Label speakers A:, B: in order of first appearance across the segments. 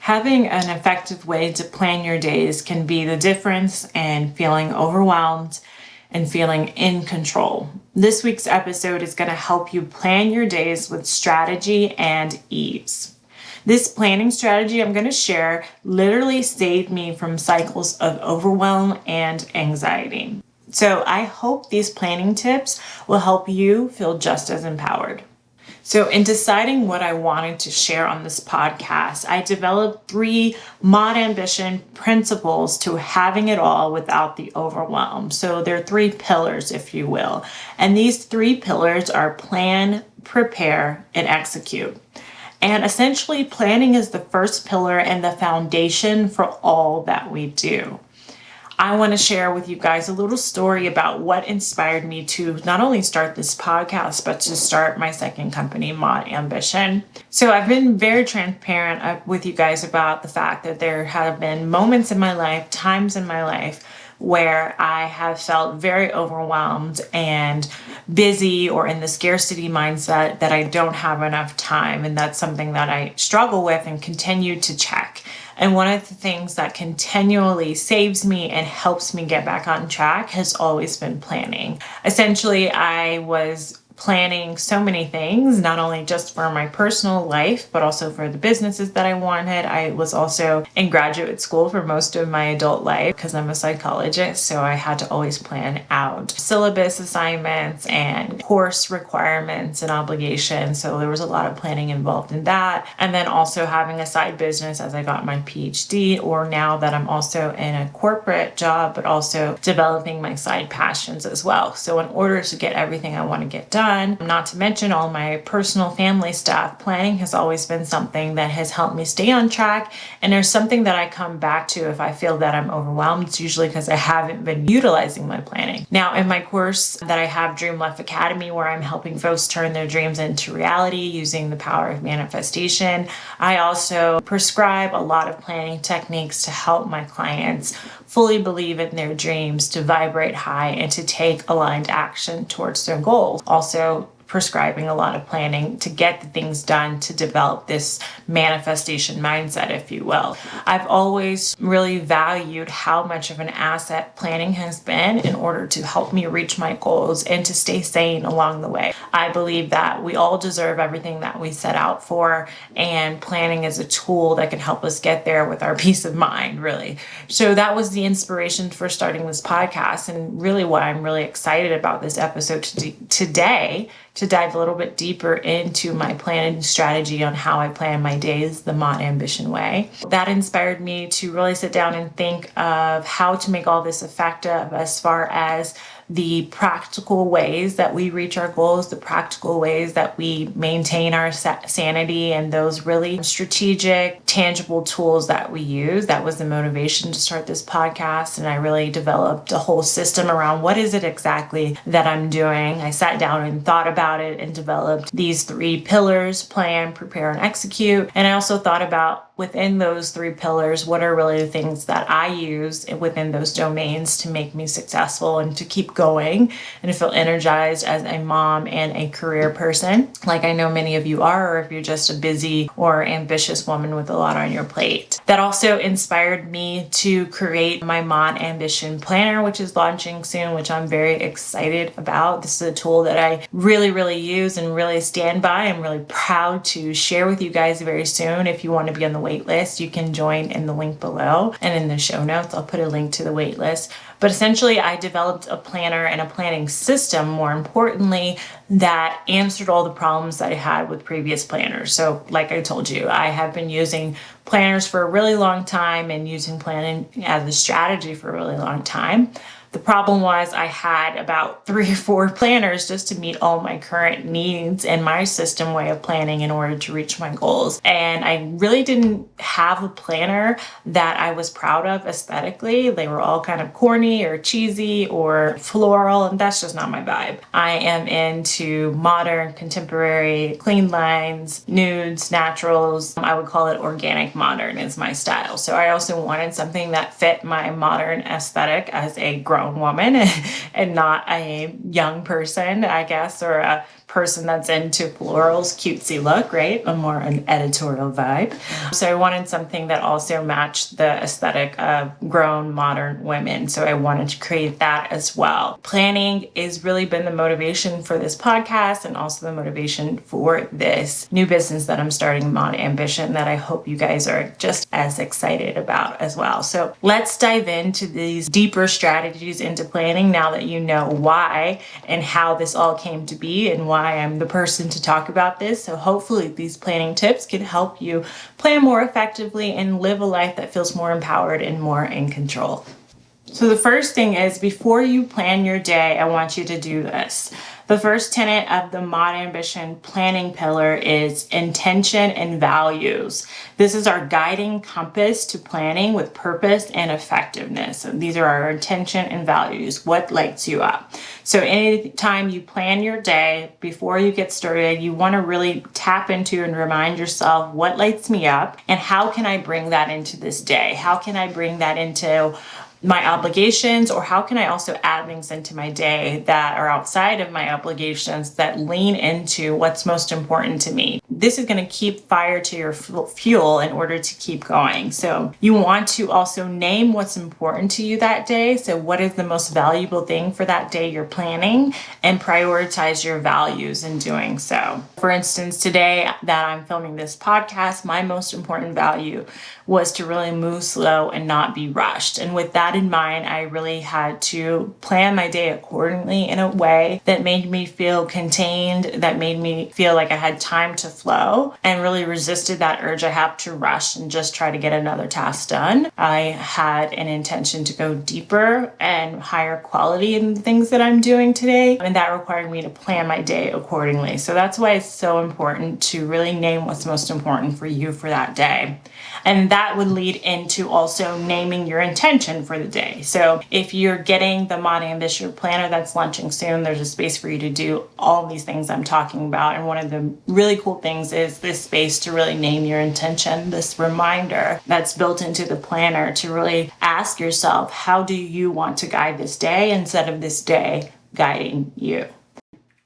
A: Having an effective way to plan your days can be the difference in feeling overwhelmed and feeling in control. This week's episode is going to help you plan your days with strategy and ease. This planning strategy I'm going to share literally saved me from cycles of overwhelm and anxiety. So I hope these planning tips will help you feel just as empowered. So in deciding what I wanted to share on this podcast, I developed 3 modAmbition principles to having it all without the overwhelm. So there are 3 pillars, if you will. And these 3 pillars are plan, prepare, and execute. And essentially, planning is the first pillar and the foundation for all that we do. I want to share with you guys a little story about what inspired me to not only start this podcast, but to start my second company, modAmbition. So I've been very transparent with you guys about the fact that there have been moments in my life, times in my life, where I have felt very overwhelmed and busy or in the scarcity mindset that I don't have enough time. And that's something that I struggle with and continue to check. And one of the things that continually saves me and helps me get back on track has always been planning. Essentially, I was planning so many things, not only just for my personal life, but also for the businesses that I wanted. I was also in graduate school for most of my adult life because I'm a psychologist, so I had to always plan out syllabus assignments and course requirements and obligations. So there was a lot of planning involved in that. And then also having a side business as I got my PhD, or now that I'm also in a corporate job, but also developing my side passions as well. So in order to get everything I want to get done, not to mention all my personal family stuff, planning has always been something that has helped me stay on track. And there's something that I come back to if I feel that I'm overwhelmed. It's usually because I haven't been utilizing my planning. Now, in my course that I have, Dream Life Academy, where I'm helping folks turn their dreams into reality using the power of manifestation, I also prescribe a lot of planning techniques to help my clients fully believe in their dreams, to vibrate high, and to take aligned action towards their goals. Also, prescribing a lot of planning to get the things done to develop this manifestation mindset, if you will. I've always really valued how much of an asset planning has been in order to help me reach my goals and to stay sane along the way. I believe that we all deserve everything that we set out for, and planning is a tool that can help us get there with our peace of mind, really. So that was the inspiration for starting this podcast, and really what I'm really excited about this episode today, to dive a little bit deeper into my planning strategy on how I plan my days the modAmbition way. That inspired me to really sit down and think of how to make all this effective as far as the practical ways that we reach our goals, the practical ways that we maintain our sanity, and those really strategic, tangible tools that we use. That was the motivation to start this podcast. And I really developed a whole system around what is it exactly that I'm doing. I sat down and thought about it and developed these 3 pillars: plan, prepare, and execute. And I also thought about within those 3 pillars, what are really the things that I use within those domains to make me successful and to keep going and to feel energized as a mom and a career person, like I know many of you are, or if you're just a busy or ambitious woman with a lot on your plate. That also inspired me to create my modAmbition planner, which is launching soon, which I'm very excited about. This is a tool that I really use and really stand by. I'm really proud to share with you guys very soon. If you want to be on the wait list, you can join in the link below, and in the show notes I'll put a link to the wait list. But essentially, I developed a planner and a planning system, more importantly, that answered all the problems that I had with previous planners. So like I told you, I have been using planners for a really long time and using planning as a strategy for a really long time. The problem was I had about 3 or 4 planners just to meet all my current needs and my system way of planning in order to reach my goals. And I really didn't have a planner that I was proud of aesthetically. They were all kind of corny or cheesy or floral, and that's just not my vibe. I am into modern, contemporary, clean lines, nudes, naturals. I would call it organic modern is my style. So I also wanted something that fit my modern aesthetic as a grown grown woman and not a young person, I guess, or a person that's into florals, cutesy look, right? A more an editorial vibe. So I wanted something that also matched the aesthetic of grown modern women. So I wanted to create that as well. Planning has really been the motivation for this podcast and also the motivation for this new business that I'm starting, modAmbition, that I hope you guys are just as excited about as well. So let's dive into these deeper strategies into planning now that you know why and how this all came to be and why I'm the person to talk about this. So hopefully these planning tips can help you plan more effectively and live a life that feels more empowered and more in control. So the first thing is, before you plan your day, I want you to do this. The first tenet of the modAmbition planning pillar is intention and values. This is our guiding compass to planning with purpose and effectiveness. And these are our intention and values, what lights you up. So anytime you plan your day, before you get started, you want to really tap into and remind yourself, what lights me up and how can I bring that into this day? How can I bring that into my obligations, or how can I also add things into my day that are outside of my obligations that lean into what's most important to me? This is going to keep fire to your fuel in order to keep going. So you want to also name what's important to you that day. So what is the most valuable thing for that day you're planning, and prioritize your values in doing so. For instance, today that I'm filming this podcast, my most important value was to really move slow and not be rushed. And with that in mind, I really had to plan my day accordingly in a way that made me feel contained, that made me feel like I had time to flow, and really resisted that urge I have to rush and just try to get another task done. I had an intention to go deeper and higher quality in the things that I'm doing today, and that required me to plan my day accordingly. So that's why it's so important to really name what's most important for you for that day. And that would lead into also naming your intention for the day. So if you're getting the modAmbition planner that's launching soon, there's a space for you to do all these things I'm talking about. And one of the really cool things is this space to really name your intention, this reminder that's built into the planner to really ask yourself, how do you want to guide this day instead of this day guiding you?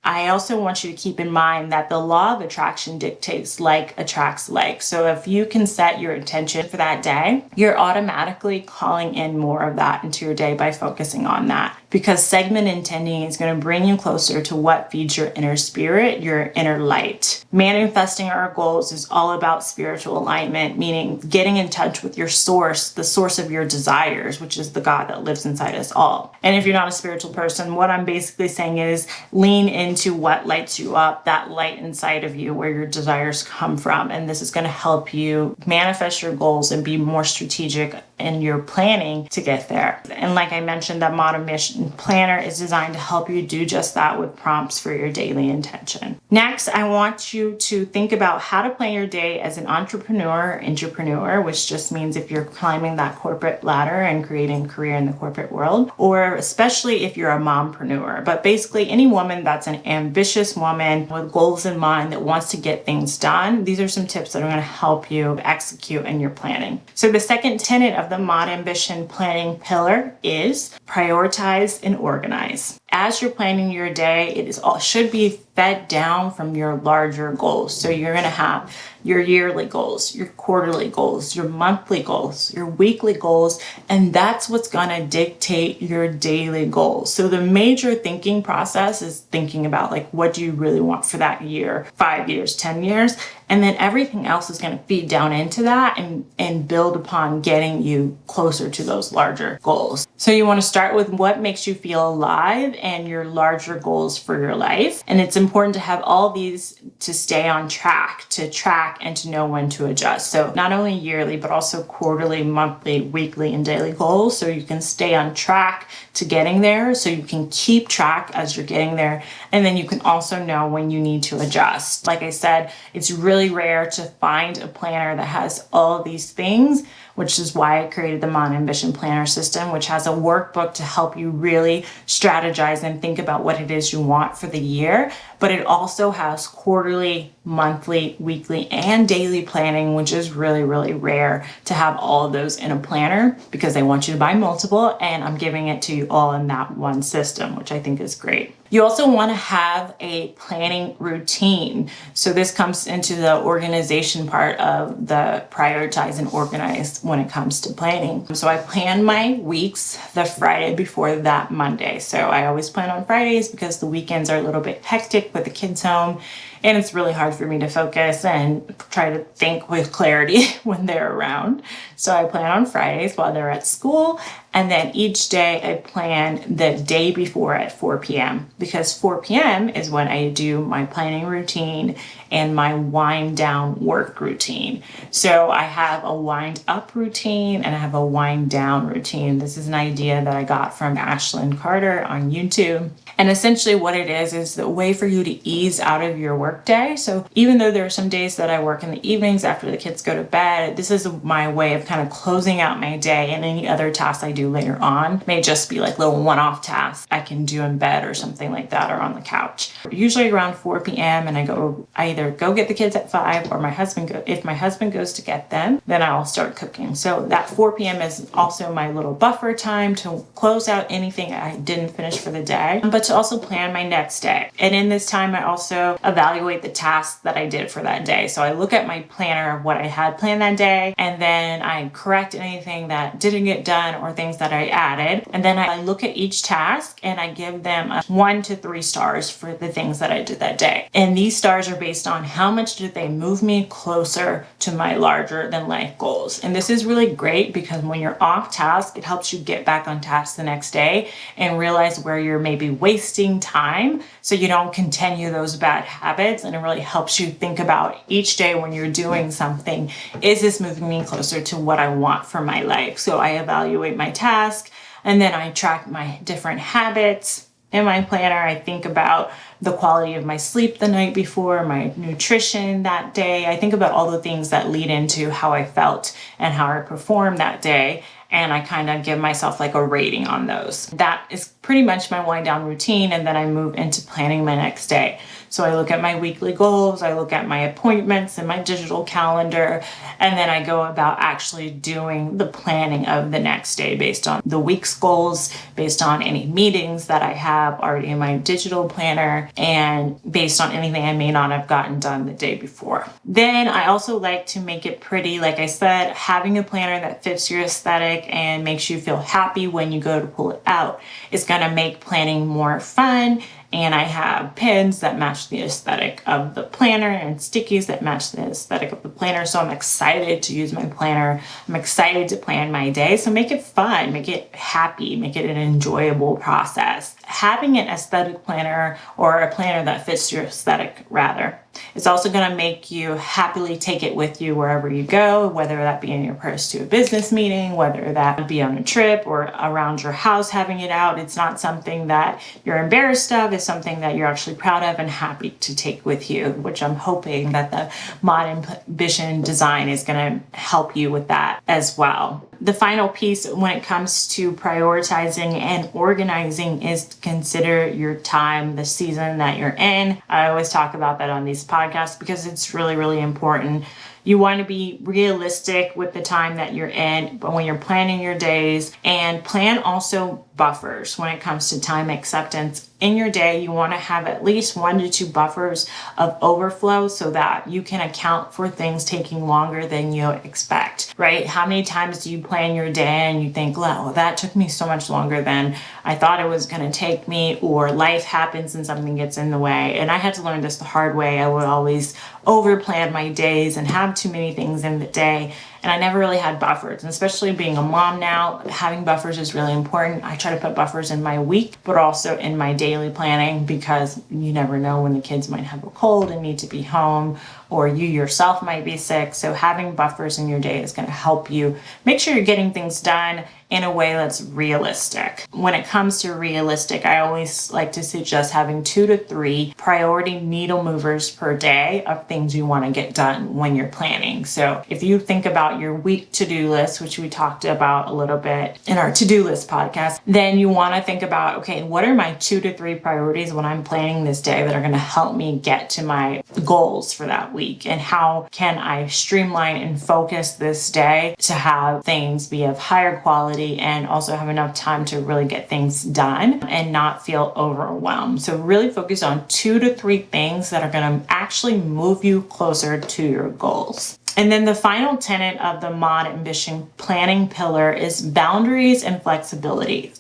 A: I also want you to keep in mind that the law of attraction dictates like attracts like. So if you can set your intention for that day, you're automatically calling in more of that into your day by focusing on that. Because segment intending is going to bring you closer to what feeds your inner spirit, your inner light. Manifesting our goals is all about spiritual alignment, meaning getting in touch with your source, the source of your desires, which is the God that lives inside us all. And if you're not a spiritual person, what I'm basically saying is lean into what lights you up, that light inside of you where your desires come from. And this is going to help you manifest your goals and be more strategic in your planning to get there. And like I mentioned, that modAmbition planner is designed to help you do just that with prompts for your daily intention. Next, I want you to think about how to plan your day as an entrepreneur or intrapreneur, which just means if you're climbing that corporate ladder and creating a career in the corporate world, or especially if you're a mompreneur. But basically any woman that's an ambitious woman with goals in mind that wants to get things done, these are some tips that are going to help you execute in your planning. So the second tenet of the modAmbition planning pillar is prioritize and organize. As you're planning your day, should be fed down from your larger goals. So you're going to have your yearly goals, your quarterly goals, your monthly goals, your weekly goals, and that's what's going to dictate your daily goals. So the major thinking process is thinking about like, what do you really want for that year, 5 years, 10 years? And then everything else is going to feed down into that and build upon getting you closer to those larger goals. So you want to start with what makes you feel alive and your larger goals for your life. And it's important to have all these to stay on track, to track and to know when to adjust. So not only yearly, but also quarterly, monthly, weekly, and daily goals. So you can stay on track to getting there. So you can keep track as you're getting there. And then you can also know when you need to adjust. Like I said, it's really rare to find a planner that has all of these things, which is why I created the modAmbition planner system, which has a workbook to help you really strategize and think about what it is you want for the year. But it also has quarterly quarterly, monthly, weekly, and daily planning, which is really, really rare to have all of those in a planner because they want you to buy multiple, and I'm giving it to you all in that one system, which I think is great. You also want to have a planning routine. So this comes into the organization part of the prioritize and organize when it comes to planning. So I plan my weeks the Friday before that Monday. So I always plan on Fridays because the weekends are a little bit hectic with the kids home, and it's really hard for me to focus and try to think with clarity when they're around. So I plan on Fridays while they're at school. And then each day I plan the day before at 4 p.m. because 4 p.m. is when I do my planning routine and my wind down work routine. So I have a wind up routine and I have a wind down routine. This is an idea that I got from Ashlyn Carter on YouTube. And essentially what it is the way for you to ease out of your work day. So even though there are some days that I work in the evenings after the kids go to bed, this is my way of kind of closing out my day, and any other tasks I do later on may just be like little one-off tasks I can do in bed or something like that, or on the couch. Usually around 4 p.m. and I either go get the kids at 5 or if my husband goes to get them, then I'll start cooking. So that 4 p.m. is also my little buffer time to close out anything I didn't finish for the day, but to also plan my next day. And in this time, I also evaluate the tasks that I did for that day. So I look at my planner of what I had planned that day, and then I correct anything that didn't get done or things that I added. And then I look at each task and I give them 1 to 3 stars for the things that I did that day. And these stars are based on how much did they move me closer to my larger than life goals. And this is really great because when you're off task, it helps you get back on task the next day and realize where you're maybe wasting time so you don't continue those bad habits. And it really helps you think about each day when you're doing something, is this moving me closer to what I want for my life? So I evaluate my task, and then I track my different habits. In my planner, I think about the quality of my sleep the night before, my nutrition that day. I think about all the things that lead into how I felt and how I performed that day. And I kind of give myself like a rating on those. That is pretty much my wind down routine. And then I move into planning my next day. So I look at my weekly goals, I look at my appointments and my digital calendar, and then I go about actually doing the planning of the next day based on the week's goals, based on any meetings that I have already in my digital planner, and based on anything I may not have gotten done the day before. Then I also like to make it pretty. Like I said, having a planner that fits your aesthetic and makes you feel happy when you go to pull it out is going to make planning more fun. And I have pins that match the aesthetic of the planner and stickies that match the aesthetic of the planner. So I'm excited to use my planner. I'm excited to plan my day. So make it fun, make it happy, make it an enjoyable process. Having an aesthetic planner, or a planner that fits your aesthetic rather, it's also going to make you happily take it with you wherever you go, whether that be in your purse to a business meeting, whether that be on a trip or around your house having it out. It's not something that you're embarrassed of. It's something that you're actually proud of and happy to take with you, which I'm hoping that the modAmbition design is going to help you with that as well. The final piece when it comes to prioritizing and organizing is to consider your time, the season that you're in. I always talk about that on these podcasts because it's really, really important. You want to be realistic with the time that you're in, but when you're planning your days, and plan also buffers when it comes to time acceptance. In your day, you want to have at least 1 to 2 buffers of overflow so that you can account for things taking longer than you expect, right? How many times do you plan your day and you think, well, that took me so much longer than I thought it was going to take me, or life happens and something gets in the way. And I had to learn this the hard way. I would always overplan my days and have too many things in the day. And I never really had buffers, and especially being a mom now, having buffers is really important. I try to put buffers in my week, but also in my daily planning, because you never know when the kids might have a cold and need to be home, or you yourself might be sick. So having buffers in your day is going to help you make sure you're getting things done in a way that's realistic. When it comes to realistic, I always like to suggest having 2 to 3 priority needle movers per day of things you want to get done when you're planning. So if you think about your week to-do list, which we talked about a little bit in our to-do list podcast, then you want to think about, okay, what are my 2 to 3 priorities when I'm planning this day that are going to help me get to my goals for that week? And how can I streamline and focus this day to have things be of higher quality and also have enough time to really get things done and not feel overwhelmed? So really focus on 2 to 3 things that are going to actually move you closer to your goals. And then the final tenet of the modAmbition planning pillar is boundaries and flexibility.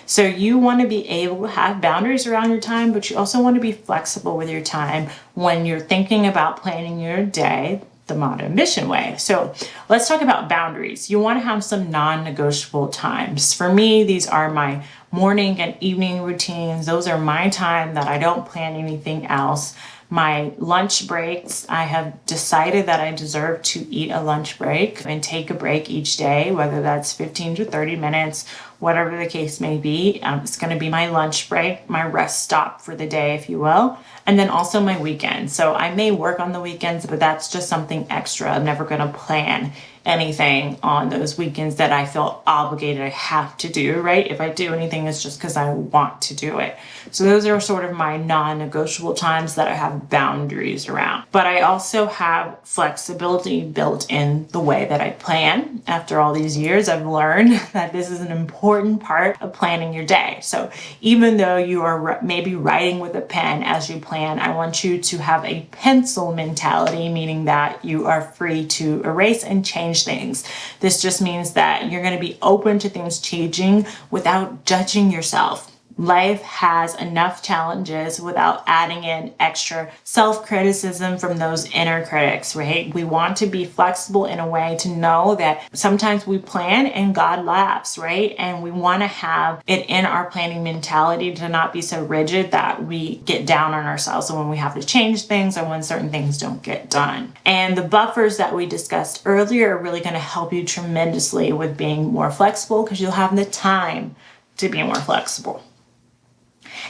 A: So you want to be able to have boundaries around your time, but you also want to be flexible with your time when you're thinking about planning your day the modAmbition way. So let's talk about boundaries. You want to have some non-negotiable times. For me, these are my morning and evening routines. Those are my time that I don't plan anything else. My lunch breaks, I have decided that I deserve to eat a lunch break and take a break each day, whether that's 15 to 30 minutes, whatever the case may be. It's going to be my lunch break, my rest stop for the day, if you will, and then also my weekend. So I may work on the weekends, but that's just something extra. I'm never going to plan anything on those weekends that I feel obligated I have to do, right? If I do anything, it's just because I want to do it. So those are sort of my non-negotiable times that I have boundaries around. But I also have flexibility built in the way that I plan. After all these years, I've learned that this is an important part of planning your day. So even though you are maybe writing with a pen as you plan, I want you to have a pencil mentality, meaning that you are free to erase and change things. This just means that you're going to be open to things changing without judging yourself. Life has enough challenges without adding in extra self-criticism from those inner critics, right? We want to be flexible in a way to know that sometimes we plan and God laughs, right? And we want to have it in our planning mentality to not be so rigid that we get down on ourselves when we have to change things or when certain things don't get done. And the buffers that we discussed earlier are really going to help you tremendously with being more flexible because you'll have the time to be more flexible.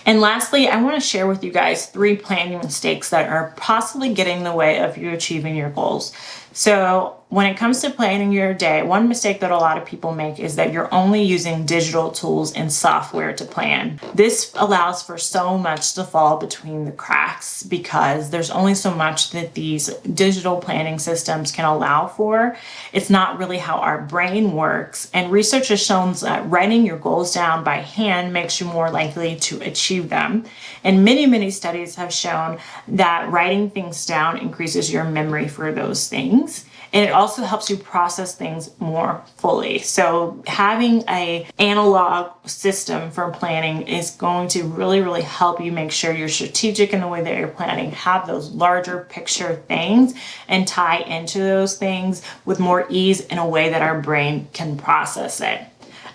A: And lastly, I want to share with you guys 3 planning mistakes that are possibly getting in the way of you achieving your goals. So when it comes to planning your day, one mistake that a lot of people make is that you're only using digital tools and software to plan. This allows for so much to fall between the cracks because there's only so much that these digital planning systems can allow for. It's not really how our brain works. And research has shown that writing your goals down by hand makes you more likely to achieve them. And many studies have shown that writing things down increases your memory for those things. And it also helps you process things more fully. So having an analog system for planning is going to really help you make sure you're strategic in the way that you're planning, have those larger picture things and tie into those things with more ease in a way that our brain can process it.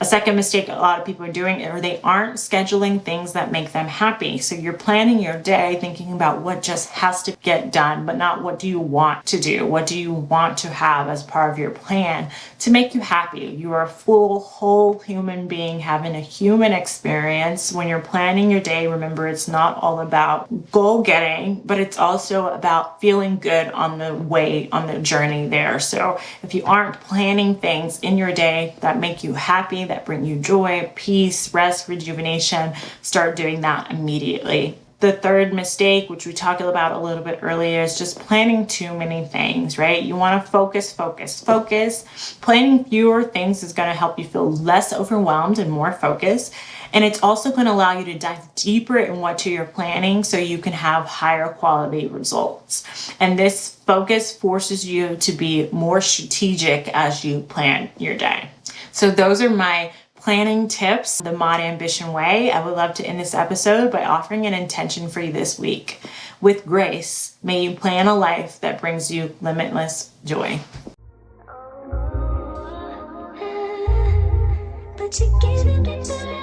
A: A second mistake a lot of people are doing is they aren't scheduling things that make them happy. So you're planning your day thinking about what just has to get done, but not what do you want to do? What do you want to have as part of your plan to make you happy? You are a full, whole human being having a human experience. When you're planning your day, remember it's not all about goal getting, but it's also about feeling good on the way, on the journey there. So if you aren't planning things in your day that make you happy, that bring you joy, peace, rest, rejuvenation, start doing that immediately. The third mistake, which we talked about a little bit earlier, is just planning too many things, right? You want to focus. Planning fewer things is going to help you feel less overwhelmed and more focused. And it's also going to allow you to dive deeper in what you're planning so you can have higher quality results. And this focus forces you to be more strategic as you plan your day. So those are my planning tips, the modAmbition way. I would love to end this episode by offering an intention for you this week. With grace, may you plan a life that brings you limitless joy.
B: But you're giving me